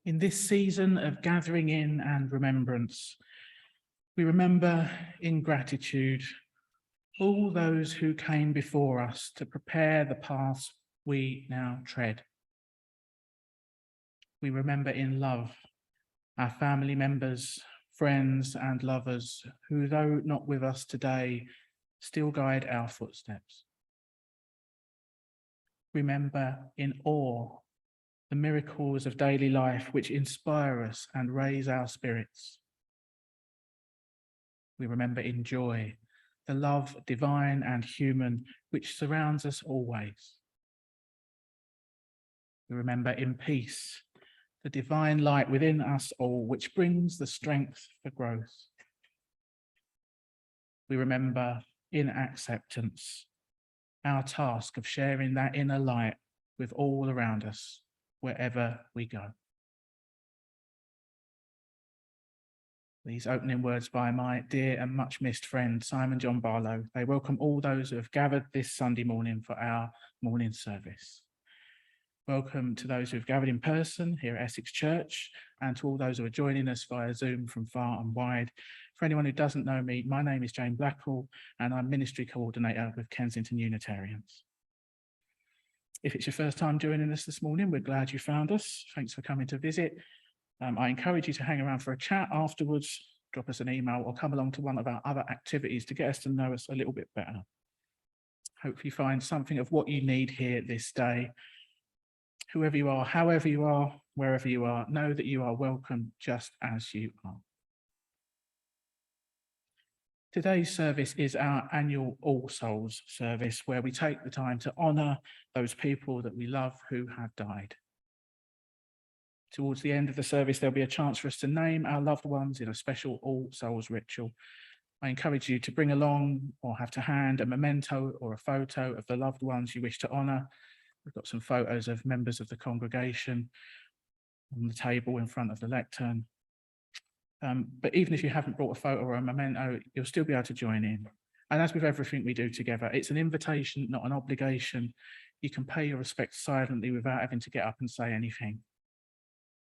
In this season of gathering in and remembrance, we remember in gratitude all those who came before us to prepare the paths we now tread. We remember in love our family members, friends and lovers who, though not with us today, still guide our footsteps. Remember in awe the miracles of daily life which inspire us and raise our spirits. We remember in joy the love divine and human which surrounds us always. We remember in peace the divine light within us all which brings the strength for growth. We remember in acceptance our task of sharing that inner light with all around us, wherever we go. These opening words by my dear and much missed friend, Simon John Barlow, they welcome all those who have gathered this Sunday morning for our morning service. Welcome to those who have gathered in person here at Essex Church and to all those who are joining us via Zoom from far and wide. For anyone who doesn't know me, my name is James Blackall and I'm Ministry Coordinator with Kensington Unitarians. If it's your first time joining us this morning, we're glad you found us. Thanks for coming to visit. I encourage you to hang around for a chat afterwards, drop us an email or come along to one of our other activities to get us to know us a little bit better. Hopefully find something of what you need here this day. Whoever you are, however you are, wherever you are, know that you are welcome just as you are. Today's service is our annual All Souls service, where we take the time to honour those people that we love who have died. Towards the end of the service, there'll be a chance for us to name our loved ones in a special All Souls ritual. I encourage you to bring along or have to hand a memento or a photo of the loved ones you wish to honour. We've got some photos of members of the congregation on the table in front of the lectern. But even if you haven't brought a photo or a memento, you'll still be able to join in. And as with everything we do together, it's an invitation, not an obligation. You can pay your respects silently without having to get up and say anything.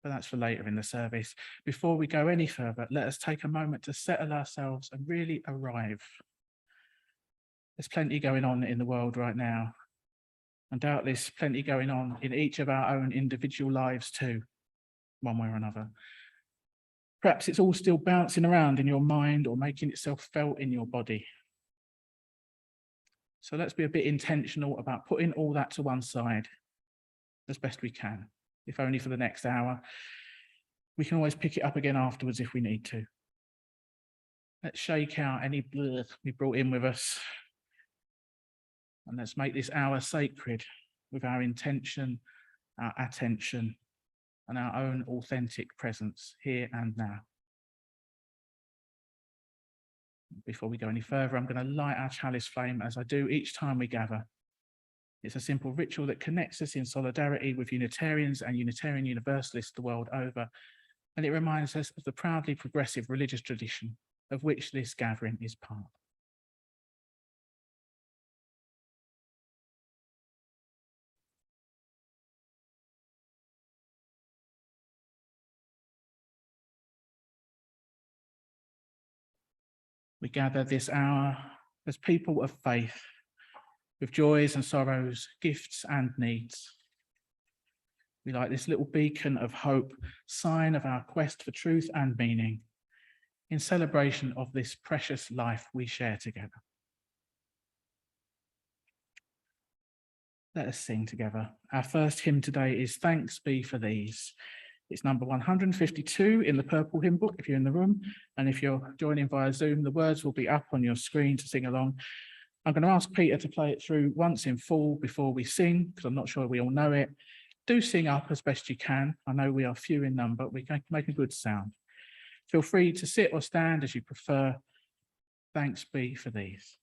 But that's for later in the service. Before we go any further, let us take a moment to settle ourselves and really arrive. There's plenty going on in the world right now. And doubtless plenty going on in each of our own individual lives too, one way or another. Perhaps it's all still bouncing around in your mind or making itself felt in your body. So let's be a bit intentional about putting all that to one side as best we can, if only for the next hour. We can always pick it up again afterwards if we need to. Let's shake out any blur we brought in with us. And let's make this hour sacred with our intention, our attention, and our own authentic presence here and now. Before we go any further, I'm going to light our chalice flame as I do each time we gather. It's a simple ritual that connects us in solidarity with Unitarians and Unitarian Universalists the world over, and it reminds us of the proudly progressive religious tradition of which this gathering is part. We gather this hour as people of faith, with joys and sorrows, gifts and needs. We light this little beacon of hope, sign of our quest for truth and meaning, in celebration of this precious life we share together. Let us sing together. Our first hymn today is Thanks Be for These. It's number 152 in the purple hymn book if you're in the room. And if you're joining via Zoom, the words will be up on your screen to sing along. I'm going to ask Peter to play it through once in full before we sing, because I'm not sure we all know it. Do sing up as best you can. I know we are few in number, but we can make a good sound. Feel free to sit or stand as you prefer. Thanks be for these.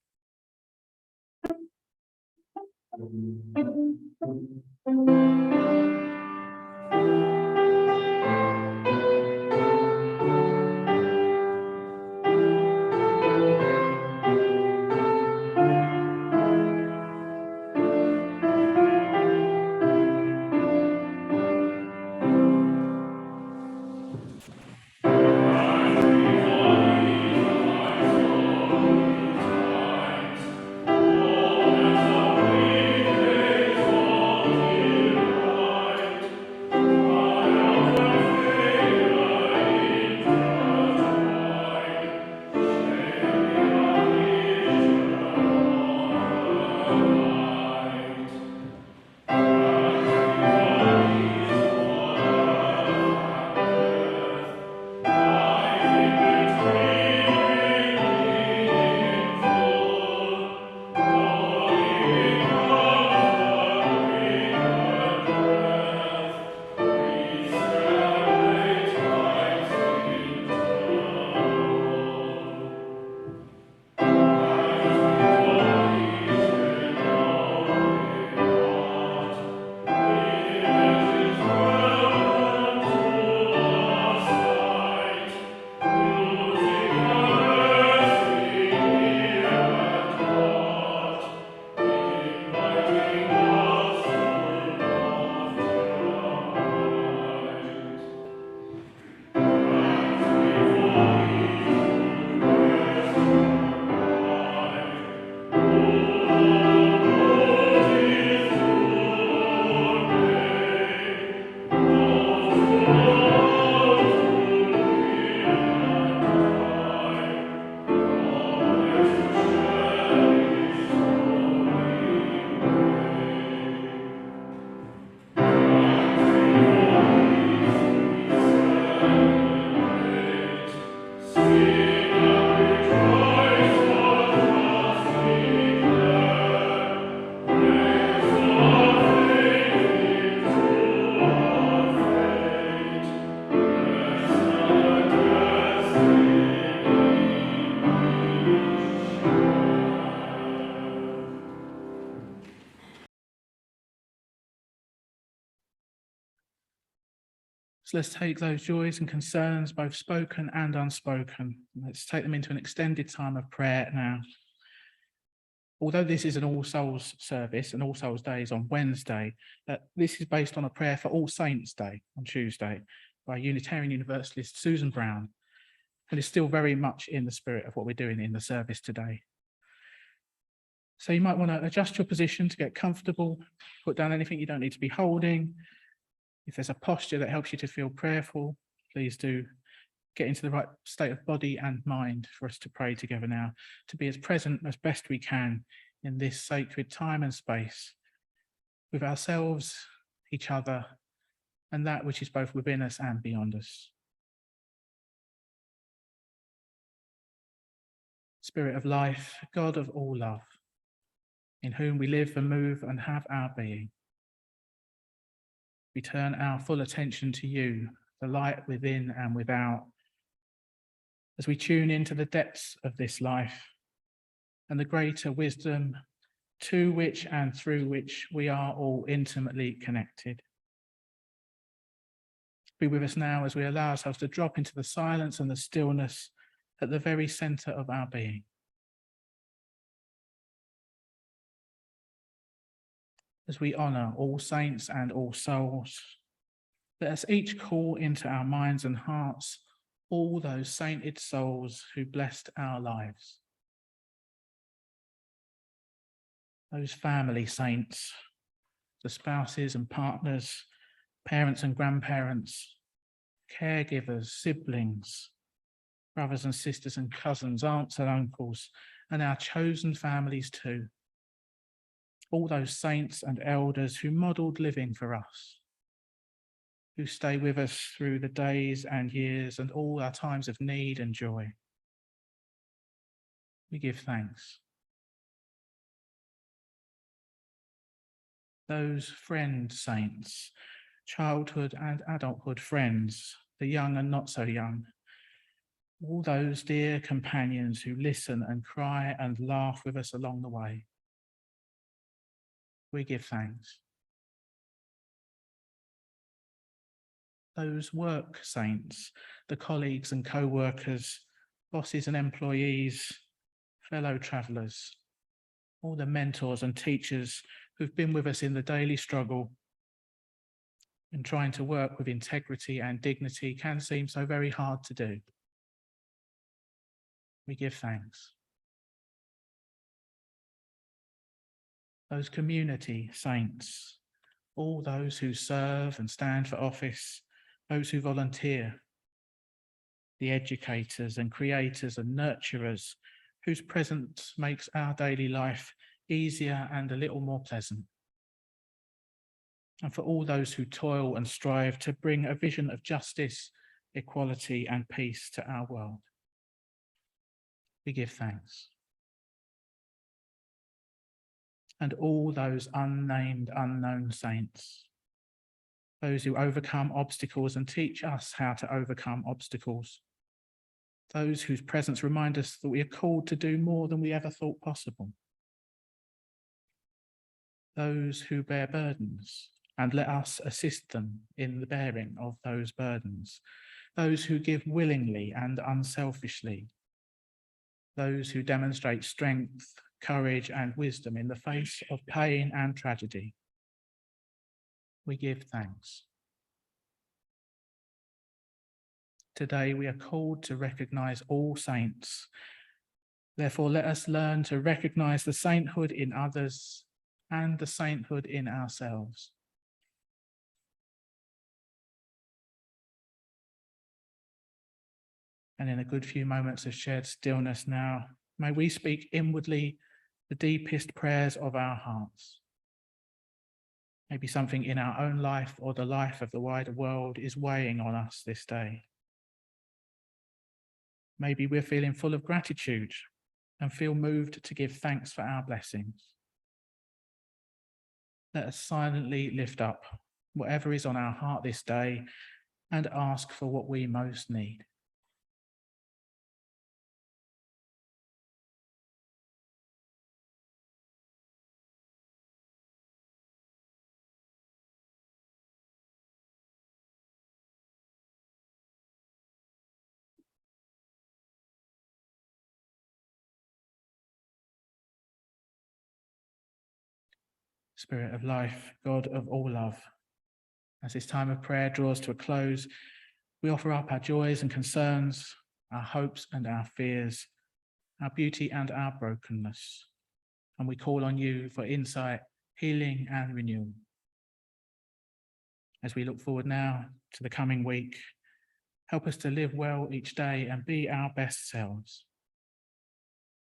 So let's take those joys and concerns, both spoken and unspoken. Let's take them into an extended time of prayer now. Although this is an All Souls service and All Souls Day is on Wednesday, this is based on a prayer for All Saints Day on Tuesday by Unitarian Universalist Susan Brown, and is still very much in the spirit of what we're doing in the service today. So you might want to adjust your position to get comfortable, put down anything you don't need to be holding. If there's a posture that helps you to feel prayerful, please do get into the right state of body and mind for us to pray together now, to be as present as best we can in this sacred time and space with ourselves, each other, and that which is both within us and beyond us. Spirit of life, God of all love, in whom we live and move and have our being, we turn our full attention to you, the light within and without, as we tune into the depths of this life and the greater wisdom to which and through which we are all intimately connected. Be with us now as we allow ourselves to drop into the silence and the stillness at the very center of our being. As we honor all saints and all souls, let us each call into our minds and hearts all those sainted souls who blessed our lives. Those family saints, the spouses and partners, parents and grandparents, caregivers, siblings, brothers and sisters and cousins, aunts and uncles, and our chosen families too. All those saints and elders who modelled living for us, who stay with us through the days and years and all our times of need and joy. We give thanks. Those friend saints, childhood and adulthood friends, the young and not so young, all those dear companions who listen and cry and laugh with us along the way. We give thanks. Those work saints, the colleagues and co-workers, bosses and employees, fellow travellers, all the mentors and teachers who've been with us in the daily struggle and trying to work with integrity and dignity can seem so very hard to do. We give thanks. Those community saints, all those who serve and stand for office, those who volunteer, the educators and creators and nurturers whose presence makes our daily life easier and a little more pleasant. And for all those who toil and strive to bring a vision of justice, equality and peace to our world. We give thanks. And all those unnamed, unknown saints, those who overcome obstacles and teach us how to overcome obstacles, those whose presence remind us that we are called to do more than we ever thought possible, those who bear burdens and let us assist them in the bearing of those burdens, those who give willingly and unselfishly, those who demonstrate strength, courage and wisdom in the face of pain and tragedy. We give thanks. Today we are called to recognize all saints. Therefore, let us learn to recognize the sainthood in others and the sainthood in ourselves. And in a good few moments of shared stillness now, may we speak inwardly the deepest prayers of our hearts. Maybe something in our own life or the life of the wider world is weighing on us this day. Maybe we're feeling full of gratitude and feel moved to give thanks for our blessings. Let us silently lift up whatever is on our heart this day and ask for what we most need. Spirit of life, God of all love, as this time of prayer draws to a close, we offer up our joys and concerns, our hopes and our fears, our beauty and our brokenness, and we call on you for insight, healing and renewal. As we look forward now to the coming week, help us to live well each day and be our best selves,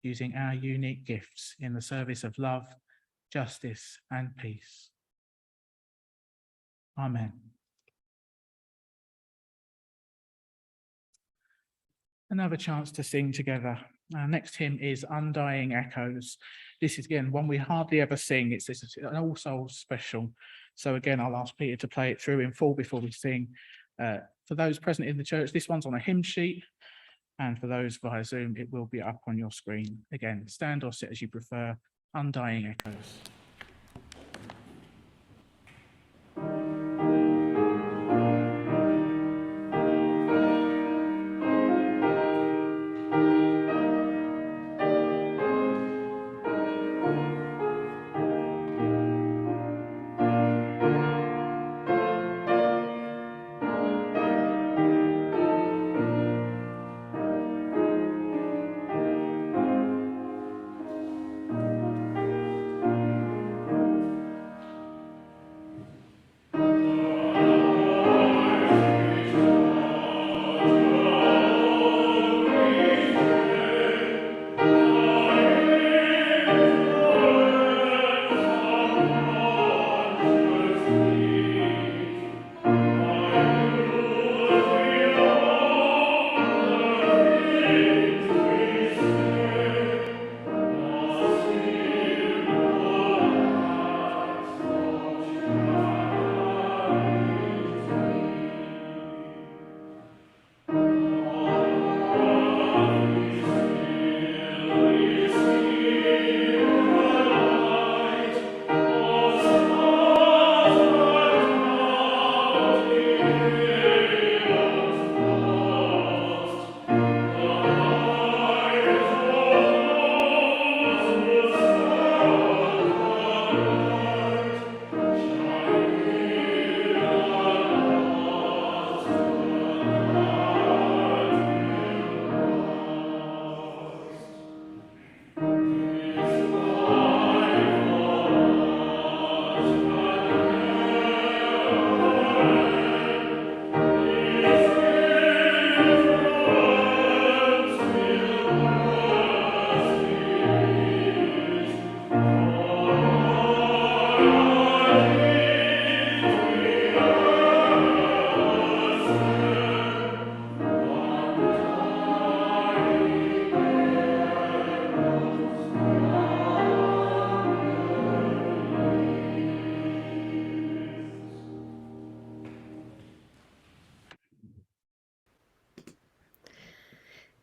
using our unique gifts in the service of love, justice and peace. Amen. Another chance to sing together. Our next hymn is Undying Echoes. This is again one we hardly ever sing. It's an All Souls special. So again, I'll ask Peter to play it through in full before we sing. For those present in the church, this one's on a hymn sheet. And for those via Zoom, it will be up on your screen. Again, stand or sit as you prefer. Undying Echoes.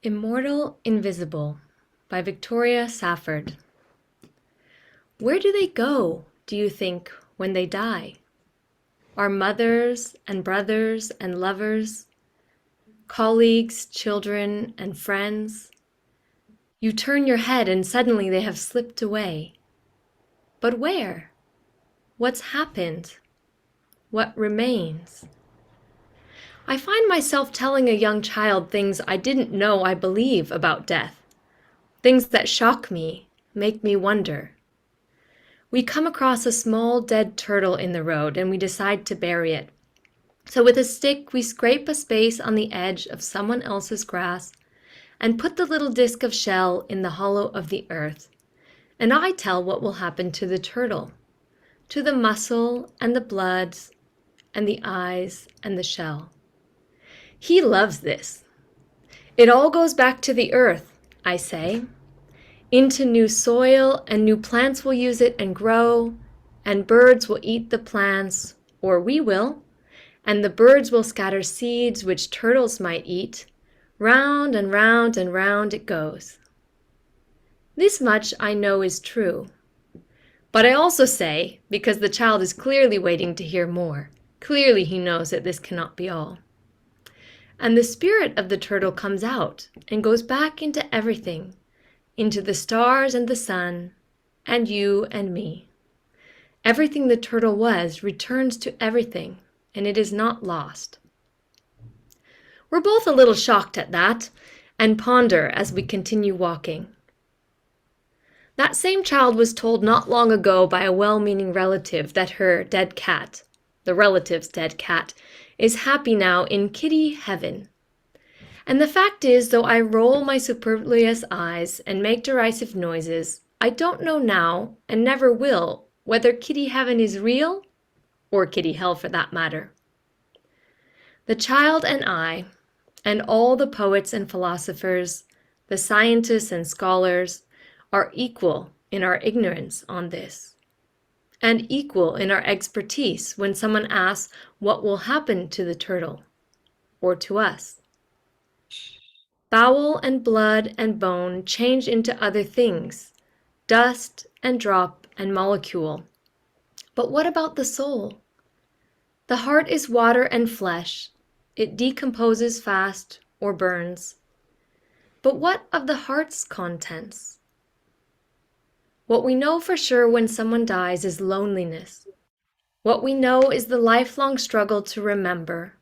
Immortal Invisible by Victoria Safford. Where do they go, do you think, when they die? Our mothers and brothers and lovers, colleagues, children, and friends. You turn your head and suddenly they have slipped away. But where? What's happened? What remains? I find myself telling a young child things I didn't know I believe about death. Things that shock me, make me wonder. We come across a small dead turtle in the road and we decide to bury it. So with a stick, we scrape a space on the edge of someone else's grass and put the little disc of shell in the hollow of the earth. And I tell what will happen to the turtle, to the muscle and the blood and the eyes and the shell. He loves this. It all goes back to the earth, I say. Into new soil, and new plants will use it and grow, and birds will eat the plants, or we will, and the birds will scatter seeds which turtles might eat. Round and round and round it goes. This much I know is true. But I also say, because the child is clearly waiting to hear more, clearly he knows that this cannot be all. And the spirit of the turtle comes out and goes back into everything, into the stars and the sun, and you and me. Everything the turtle was returns to everything, and it is not lost. We're both a little shocked at that, and ponder as we continue walking. That same child was told not long ago by a well-meaning relative that her dead cat, the relative's dead cat, is happy now in kitty heaven. And the fact is, though I roll my superfluous eyes and make derisive noises, I don't know now, and never will, whether kitty heaven is real, or kitty hell for that matter. The child and all the poets and philosophers, the scientists and scholars, are equal in our ignorance on this, and equal in our expertise when someone asks what will happen to the turtle, or to us. Bowel and blood and bone change into other things, dust and drop and molecule. But what about the soul? The heart is water and flesh. It decomposes fast or burns. But what of the heart's contents? What we know for sure when someone dies is loneliness. What we know is the lifelong struggle to remember.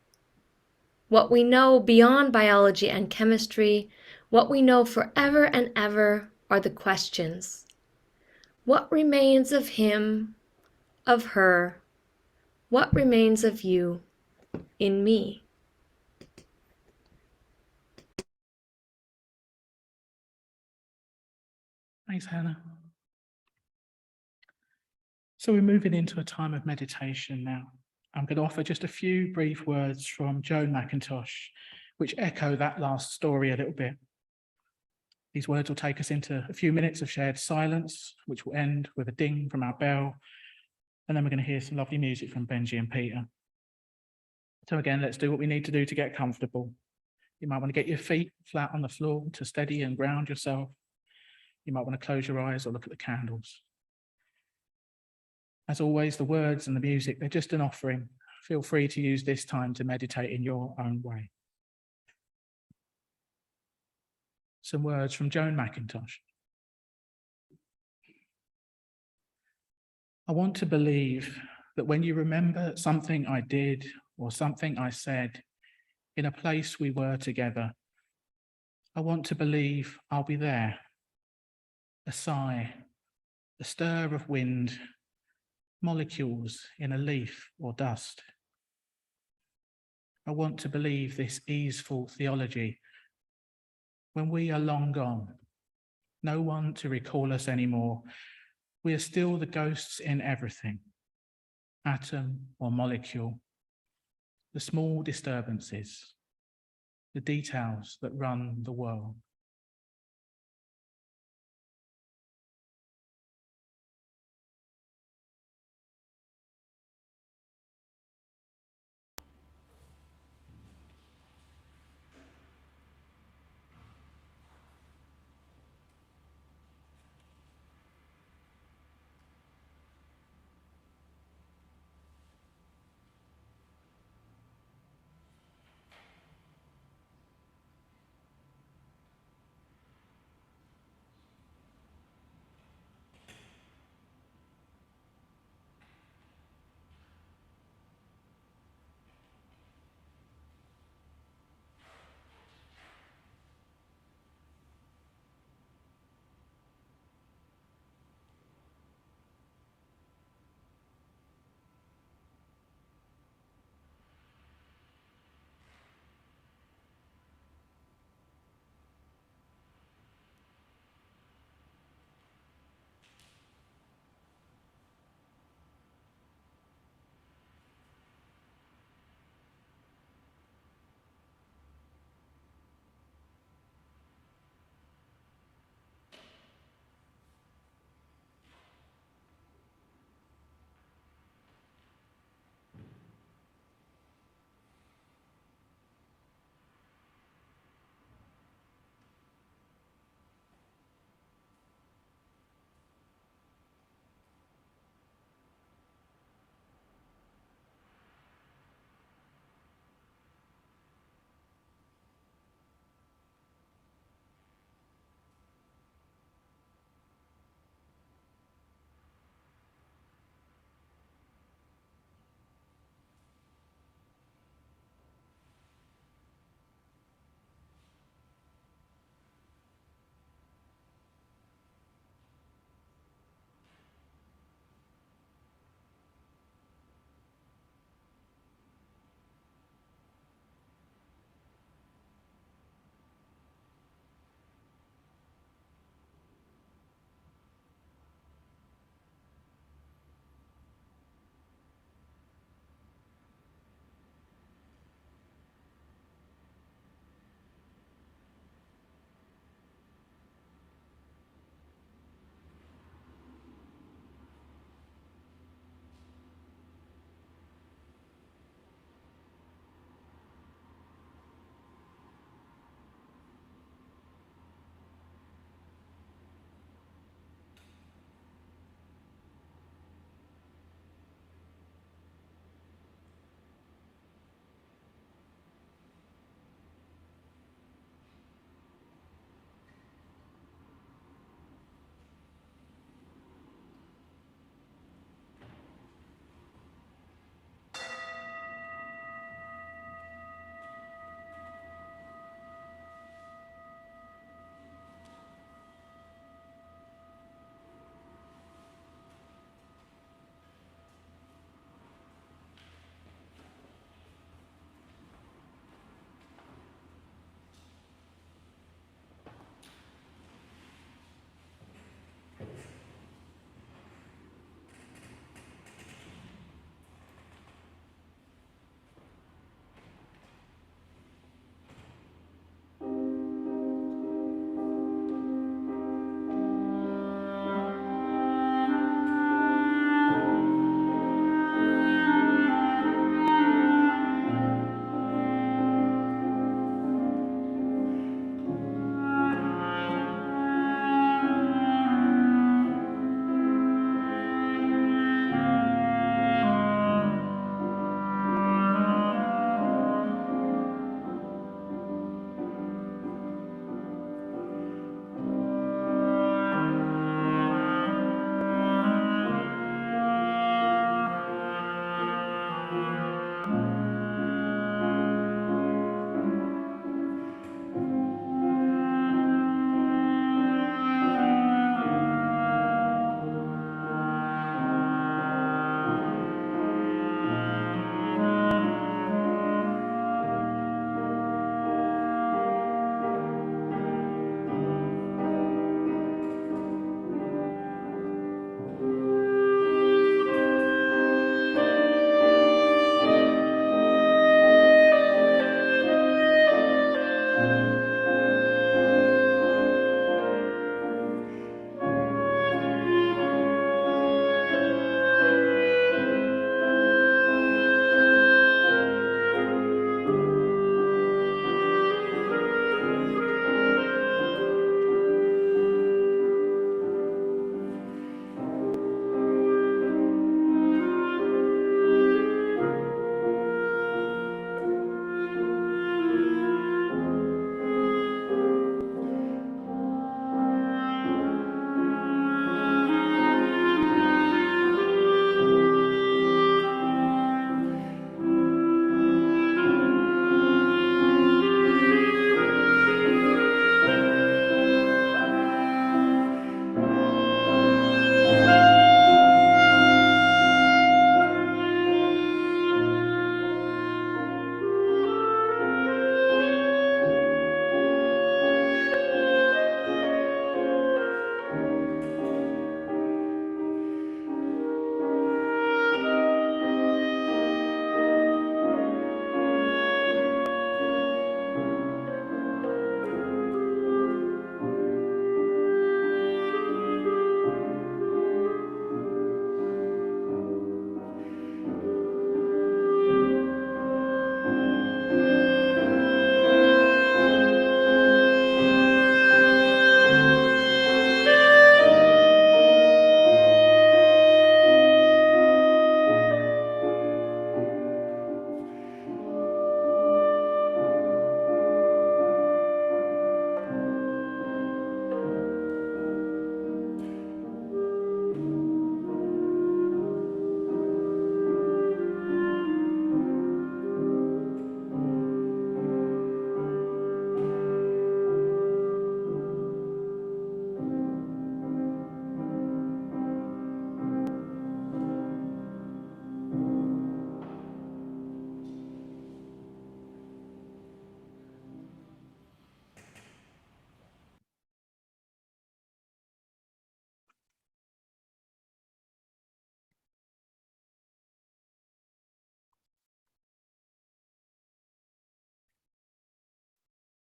What we know beyond biology and chemistry, what we know forever and ever, are the questions. What remains of him, of her? What remains of you, in me? Thanks, Hannah. So we're moving into a time of meditation now. I'm going to offer just a few brief words from Joan McIntosh, which echo that last story a little bit. These words will take us into a few minutes of shared silence, which will end with a ding from our bell. And then we're going to hear some lovely music from Benjie and Peter. So again, let's do what we need to do to get comfortable. You might want to get your feet flat on the floor to steady and ground yourself. You might want to close your eyes or look at the candles. As always, the words and the music, they're just an offering. Feel free to use this time to meditate in your own way. Some words from Joan McIntosh. I want to believe that when you remember something I did or something I said in a place we were together, I want to believe I'll be there. A sigh, a stir of wind, molecules in a leaf or dust. I want to believe this easeful theology. When we are long gone, no one to recall us anymore, we are still the ghosts in everything, atom or molecule, the small disturbances, the details that run the world.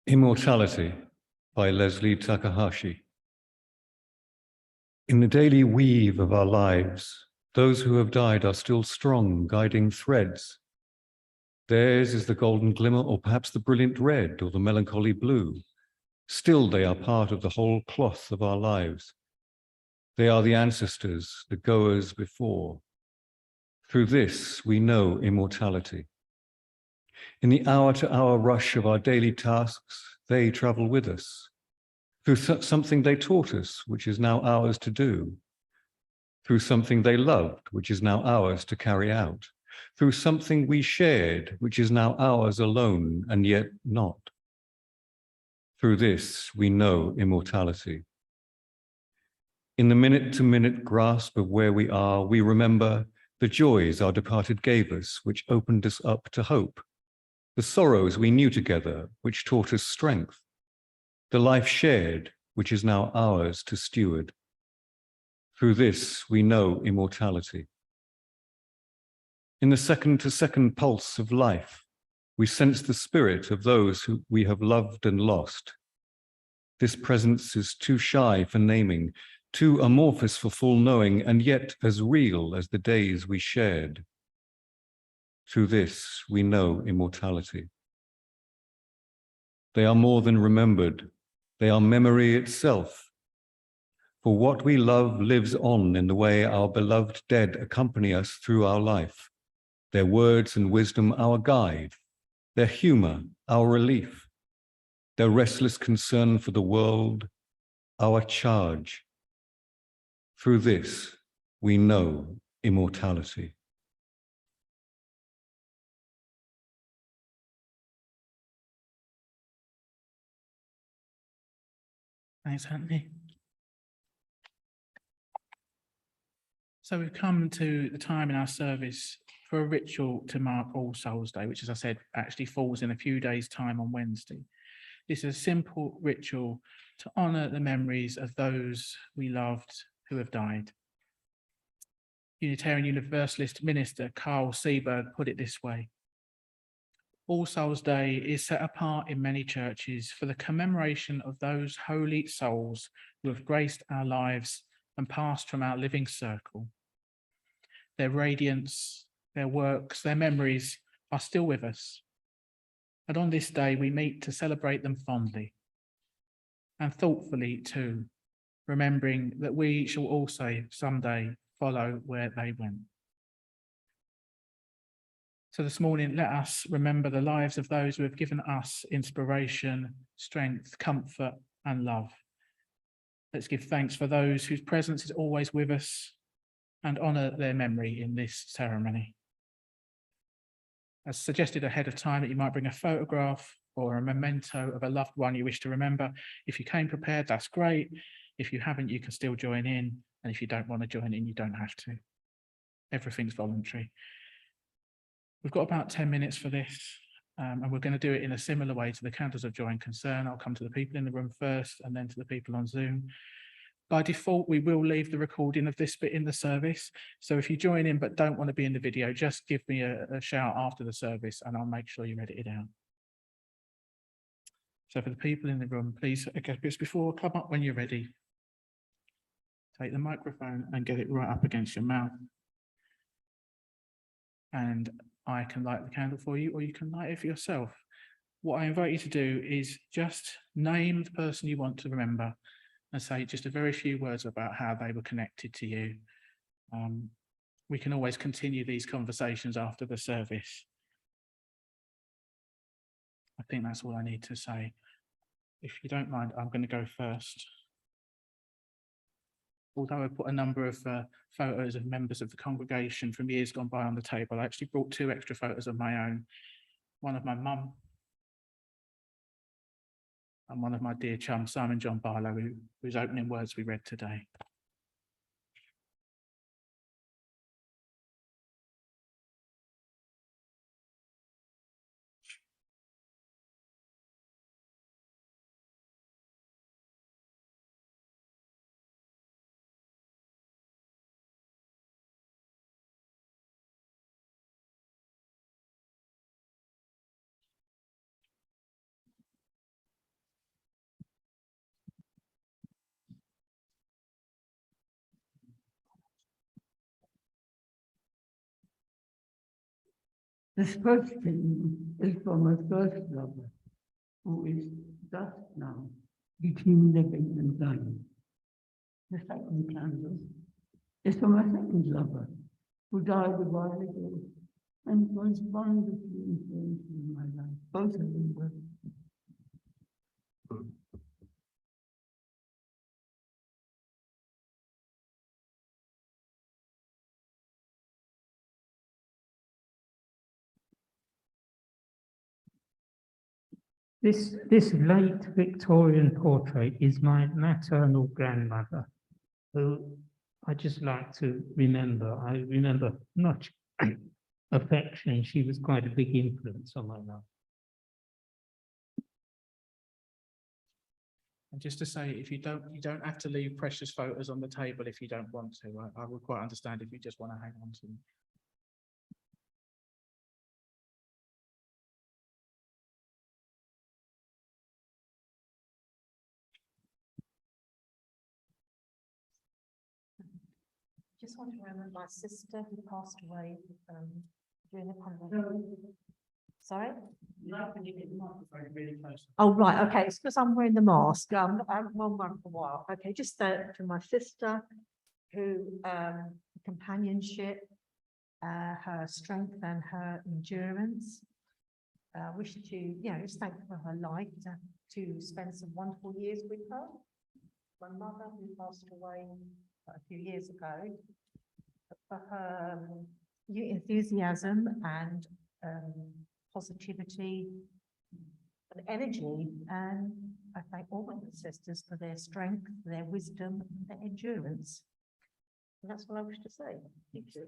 Immortality by Leslie Takahashi. In the daily weave of our lives, those who have died are still strong, guiding threads. Theirs is the golden glimmer, or perhaps the brilliant red, or the melancholy blue. Still, they are part of the whole cloth of our lives. They are the ancestors, the goers before. Through this, we know immortality. In the hour-to-hour rush of our daily tasks, they travel with us. Through something they taught us, which is now ours to do. Through something they loved, which is now ours to carry out. Through something we shared, which is now ours alone, and yet not. Through this, we know immortality. In the minute-to-minute grasp of where we are, we remember the joys our departed gave us, which opened us up to hope. The sorrows we knew together, which taught us strength. The life shared, which is now ours to steward. Through this, we know immortality. In the second-to-second pulse of life, we sense the spirit of those who we have loved and lost. This presence is too shy for naming, too amorphous for full knowing, and yet as real as the days we shared. Through this, we know immortality. They are more than remembered. They are memory itself. For what we love lives on in the way our beloved dead accompany us through our life. Their words and wisdom our guide, their humor our relief, their restless concern for the world our charge. Through this, we know immortality. Thanks, Antony. So we've come to the time in our service for a ritual to mark All Souls Day, which, as I said, actually falls in a few days' time on Wednesday. This is a simple ritual to honour the memories of those we loved who have died. Unitarian Universalist minister Carl Seberg put it this way: All Souls Day is set apart in many churches for the commemoration of those holy souls who have graced our lives and passed from our living circle. Their radiance, their works, their memories are still with us. And on this day, we meet to celebrate them fondly and thoughtfully too, remembering that we shall also someday follow where they went. So this morning, let us remember the lives of those who have given us inspiration, strength, comfort, and love. Let's give thanks for those whose presence is always with us and honour their memory in this ceremony. As suggested ahead of time, that you might bring a photograph or a memento of a loved one you wish to remember. If you came prepared, that's great. If you haven't, you can still join in. And if you don't want to join in, you don't have to. Everything's voluntary. We've got about 10 minutes for this, and we're going to do it in a similar way to the Candles of Joy and Concern. I'll come to the people in the room first and then to the people on Zoom. By default, we will leave the recording of this bit in the service. So if you join in but don't want to be in the video, just give me a shout after the service and I'll make sure you edit it out. So for the people in the room, please, okay, just before, come up when you're ready. Take the microphone and get it right up against your mouth. And I can light the candle for you, or you can light it for yourself. What I invite you to do is just name the person you want to remember and say just a very few words about how they were connected to you. We can always continue these conversations after the service. I think that's all I need to say. If you don't mind, I'm going to go first. Although I put a number of photos of members of the congregation from years gone by on the table, I actually brought 2 extra photos of my own. One of my mum and one of my dear chum, Simon John Barlow, whose opening words we read today. This first thing is for my first lover, who is just now between living and dying. The second candle is for my second lover, who died a while ago and was wonderfully influential in my life. Both of them were. This late Victorian portrait is my maternal grandmother, who I just like to remember. I remember much affection. She was quite a big influence on my life. And just to say, if you don't have to leave precious photos on the table if you don't want to. I would quite understand if you just want to hang on to them. Just want to remember my sister who passed away during the pandemic. Sorry? No, can you get the microphone really close? Oh, right, okay, it's because I'm wearing the mask. I haven't worn one for a while. Okay, just to my sister who, companionship, her strength and her endurance. Wish to, just thank her for her life, to spend some wonderful years with her. My mother who passed away a few years ago, for her enthusiasm and positivity and energy, and I thank all my sisters for their strength, their wisdom, their endurance. And that's what I wish to say. Thank you.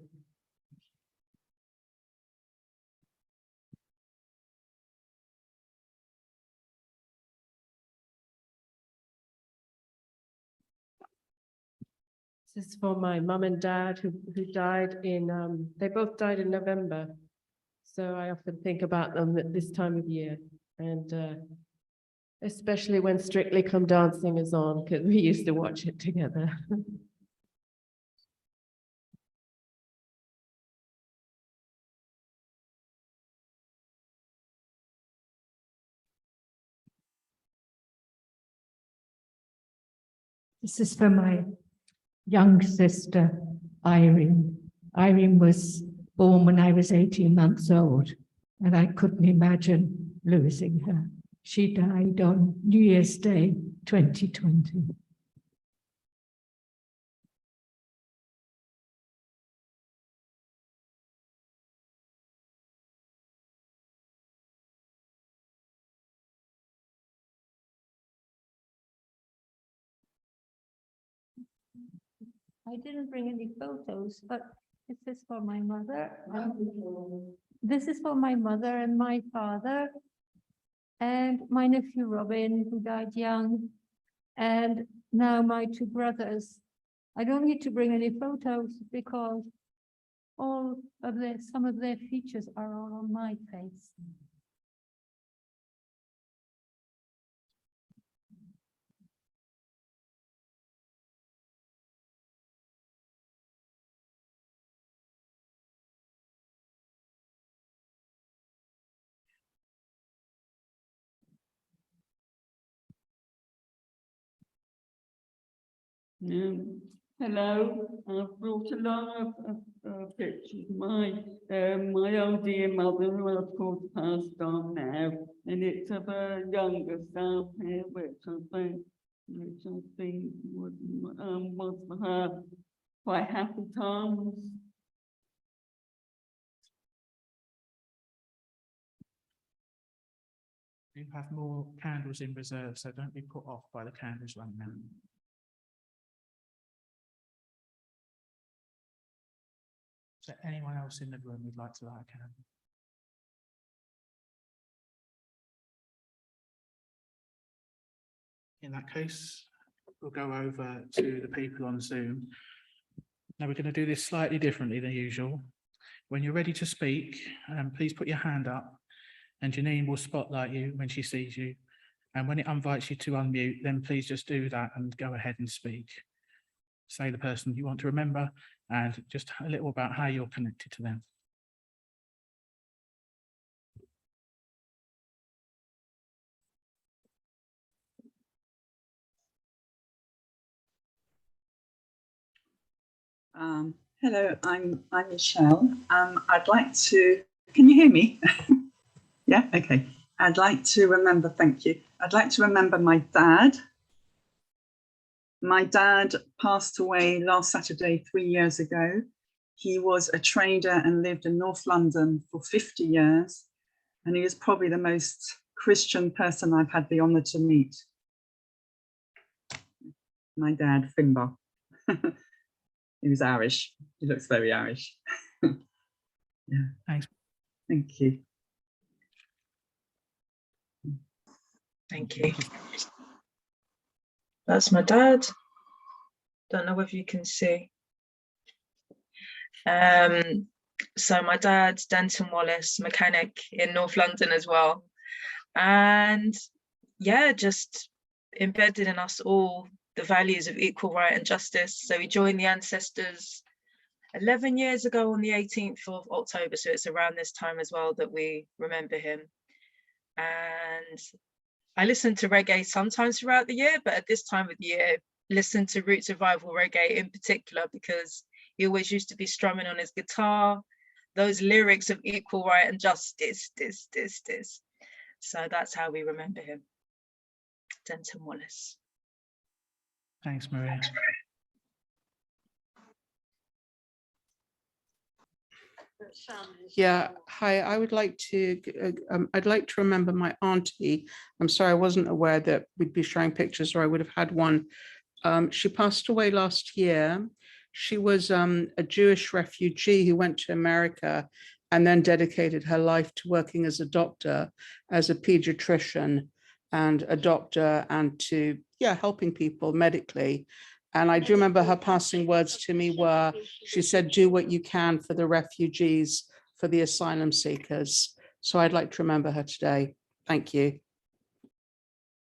This is for my mum and dad who died in, they both died in November. So I often think about them at this time of year, and especially when Strictly Come Dancing is on, because we used to watch it together. This is for my young sister, Irene. Irene was born when I was 18 months old, and I couldn't imagine losing her. She died on New Year's Day, 2020. I didn't bring any photos, but this is for my mother. This is for my mother and my father, and my nephew Robin, who died young, and now my two brothers. I don't need to bring any photos because some of their features are all on my face. Hello, I've brought along a picture of my own dear mother, who of course passed on now, and it's of a younger self here, which I think was for her quite happy times. You have more candles in reserve, so don't be put off by the candles running out. Is there anyone else in the room who'd like to light a candle? In that case, we'll go over to the people on Zoom. Now we're going to do this slightly differently than usual. When you're ready to speak, please put your hand up and Janine will spotlight you when she sees you. And when it invites you to unmute, then please just do that and go ahead and speak. Say the person you want to remember and just a little about how you're connected to them. Hello, I'm Michelle. I'd like to. Can you hear me? Yeah. Okay. I'd like to remember. Thank you. I'd like to remember my dad. My dad passed away last Saturday, 3 years ago. He was a trader and lived in North London for 50 years, and he was probably the most Christian person I've had the honour to meet. My dad, Finbar. He was Irish. He looks very Irish. Yeah. Thanks. Thank you. Thank you. That's my dad. Don't know whether you can see. So my dad's Denton Wallace, mechanic in North London as well. And yeah, just embedded in us all the values of equal right and justice. So he joined the Ancestors 11 years ago on the 18th of October. So it's around this time as well that we remember him. And I listen to reggae sometimes throughout the year, but at this time of the year, listen to Roots Revival reggae in particular, because he always used to be strumming on his guitar, those lyrics of equal right and justice, this. So that's how we remember him. Denton Wallace. Thanks, Maria. Yeah, hi, I would like to, I'd like to remember my auntie. I'm sorry, I wasn't aware that we'd be showing pictures, or I would have had one. She passed away last year. She was a Jewish refugee who went to America and then dedicated her life to working as a doctor, as a pediatrician and a doctor, and to, helping people medically. And I do remember her passing words to me were, she said, do what you can for the refugees, for the asylum seekers. So I'd like to remember her today. Thank you.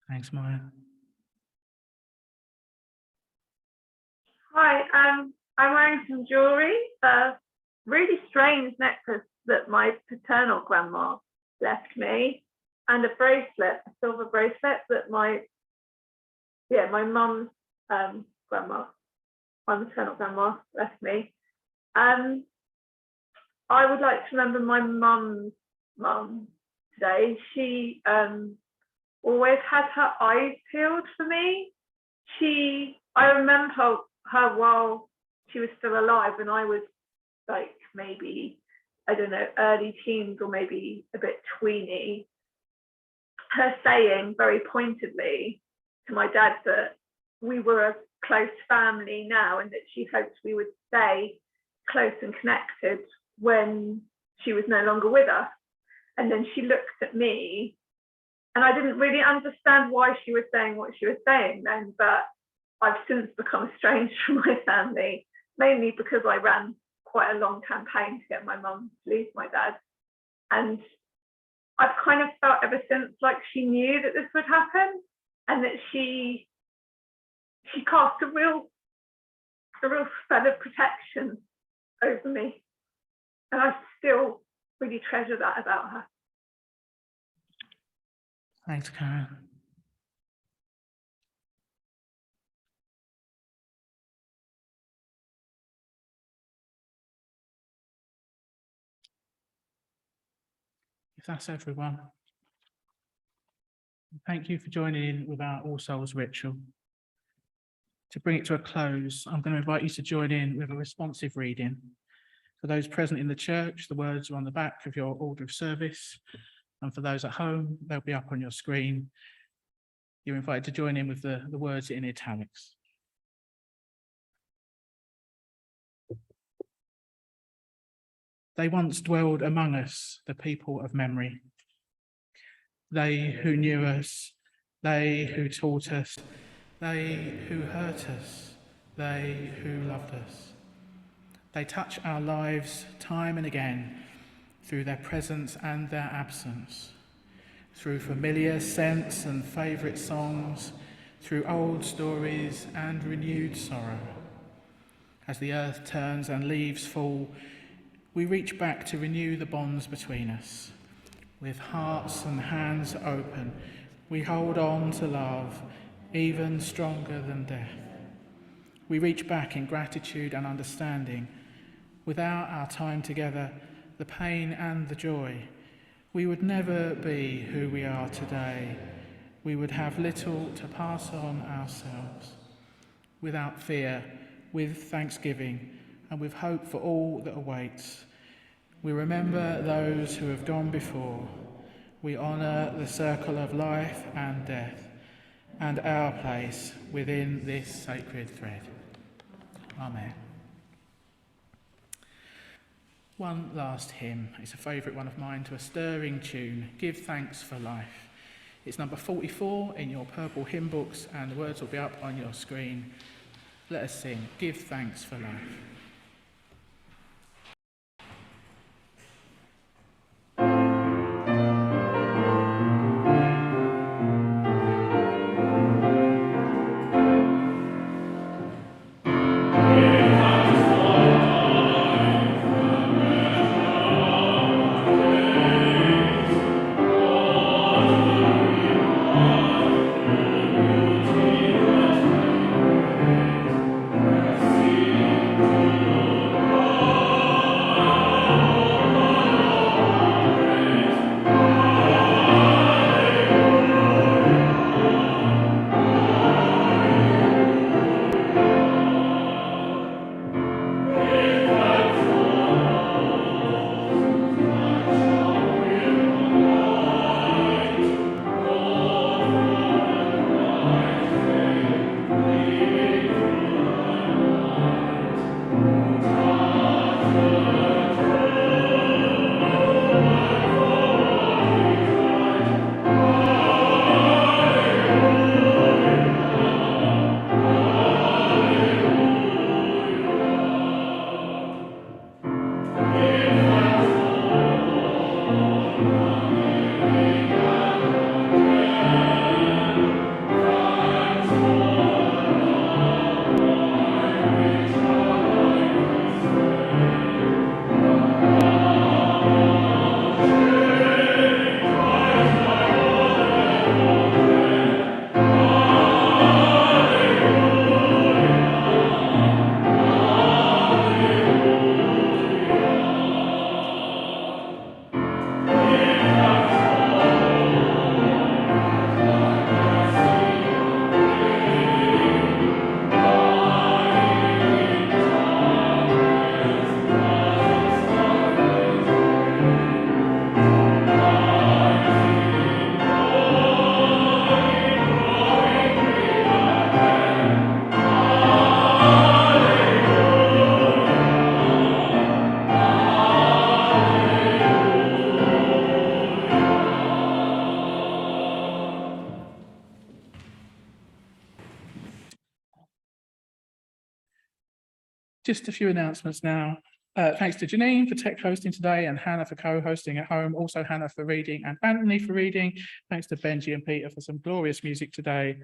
Thanks, Maya. Hi, I'm wearing some jewellery, a really strange necklace that my paternal grandma left me, and a bracelet, a silver bracelet that my mum's grandma, my maternal grandma left me. I would like to remember my mum's mum today. She always had her eyes peeled for me. I remember her while she was still alive, and I was like maybe, I don't know, early teens or maybe a bit tweeny. Her saying very pointedly to my dad that we were a close family now, and that she hoped we would stay close and connected when she was no longer with us. And then she looked at me, and I didn't really understand why she was saying what she was saying then, but I've since become estranged from my family, mainly because I ran quite a long campaign to get my mum to leave my dad. And I've kind of felt ever since like she knew that this would happen, and that she cast a real spell of protection over me. And I still really treasure that about her. Thanks, Karen. If that's everyone, thank you for joining in with our All Souls ritual. To bring it to a close, I'm going to invite you to join in with a responsive reading. For those present in the church, the words are on the back of your order of service. And for those at home, they'll be up on your screen. You're invited to join in with the words in italics. They once dwelled among us, the people of memory. They who knew us, they who taught us, they who hurt us, they who loved us. They touch our lives time and again through their presence and their absence, through familiar scents and favourite songs, through old stories and renewed sorrow. As the earth turns and leaves fall, we reach back to renew the bonds between us. With hearts and hands open, we hold on to love, even stronger than death. We reach back in gratitude and understanding. Without our time together, the pain and the joy, we would never be who we are today. We would have little to pass on ourselves. Without fear, with thanksgiving, and with hope for all that awaits, we remember those who have gone before. We honour the circle of life and death, and our place within this sacred thread. Amen. One last hymn. It's a favourite one of mine, to a stirring tune, Give Thanks for Life. It's number 44 in your purple hymn books, and the words will be up on your screen. Let us sing, Give Thanks for Life. Just a few announcements now. Thanks to Janine for tech hosting today, and Hannah for co-hosting at home. Also Hannah for reading, and Antony for reading. Thanks to Benjie and Peter for some glorious music today.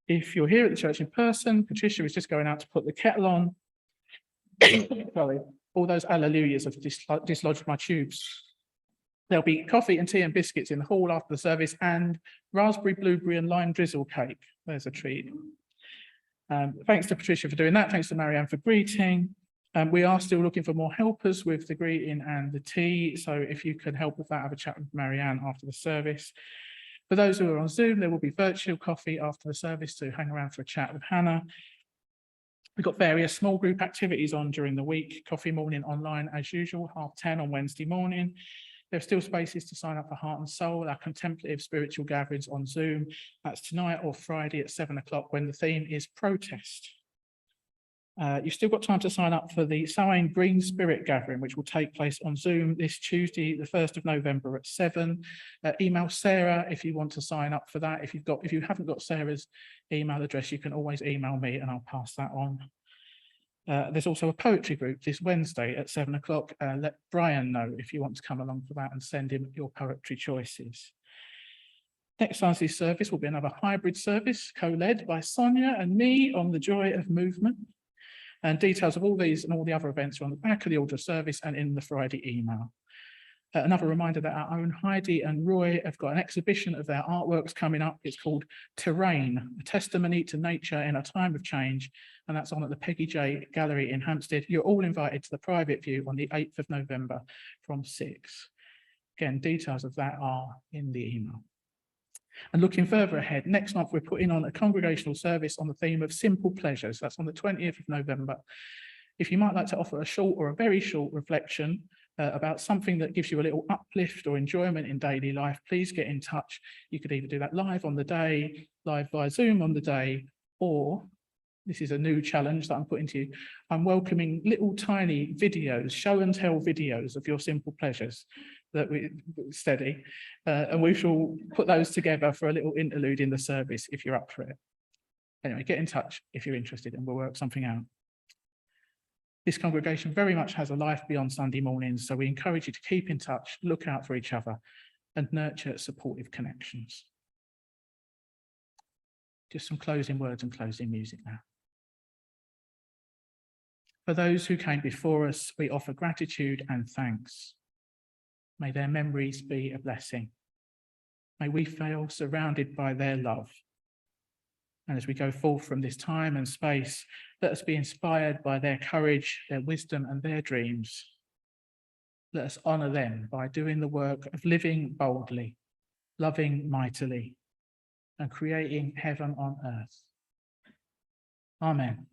If you're here at the church in person, Patricia is just going out to put the kettle on. Sorry, all those alleluias have dislodged my tubes. There'll be coffee and tea and biscuits in the hall after the service, and raspberry, blueberry and lime drizzle cake. There's a treat. Thanks to Patricia for doing that. Thanks to Marianne for greeting. We are still looking for more helpers with the greeting and the tea. So if you can help with that, have a chat with Marianne after the service. For those who are on Zoom, there will be virtual coffee after the service to hang around for a chat with Hannah. We've got various small group activities on during the week. Coffee morning online as usual, 10:30 on Wednesday morning. There are still spaces to sign up for Heart and Soul, our contemplative spiritual gatherings on Zoom. That's tonight or Friday at 7 o'clock when the theme is protest. You've still got time to sign up for the Samhain Green Spirit Gathering, which will take place on Zoom this Tuesday, the 1st of November at 7. Email Sarah if you want to sign up for that. If you haven't got Sarah's email address, you can always email me and I'll pass that on. There's also a poetry group this Wednesday at 7 o'clock. Let Brian know if you want to come along for that and send him your poetry choices. Next Sunday service will be another hybrid service co-led by Sonia and me on the joy of movement. And details of all these and all the other events are on the back of the order of service and in the Friday email. Another reminder that our own Heidi and Roy have got an exhibition of their artworks coming up. It's called Terrain, a testimony to nature in a time of change. And that's on at the Peggy J Gallery in Hampstead. You're all invited to the private view on the 8th of November from 6. Again, details of that are in the email. And looking further ahead, next month we're putting on a congregational service on the theme of simple pleasures. That's on the 20th of November. If you might like to offer a short or a very short reflection about something that gives you a little uplift or enjoyment in daily life, please get in touch. You could either do that live on the day, live via Zoom on the day, or this is a new challenge that I'm putting to you. I'm welcoming little tiny videos, show and tell videos of your simple pleasures that we study, and we shall put those together for a little interlude in the service if you're up for it. Anyway, get in touch if you're interested and we'll work something out. This congregation very much has a life beyond Sunday mornings, so we encourage you to keep in touch, look out for each other, and nurture supportive connections. Just some closing words and closing music now. For those who came before us, we offer gratitude and thanks. May their memories be a blessing. May we feel surrounded by their love. And as we go forth from this time and space, let us be inspired by their courage, their wisdom, and their dreams. Let us honour them by doing the work of living boldly, loving mightily, and creating heaven on earth. Amen.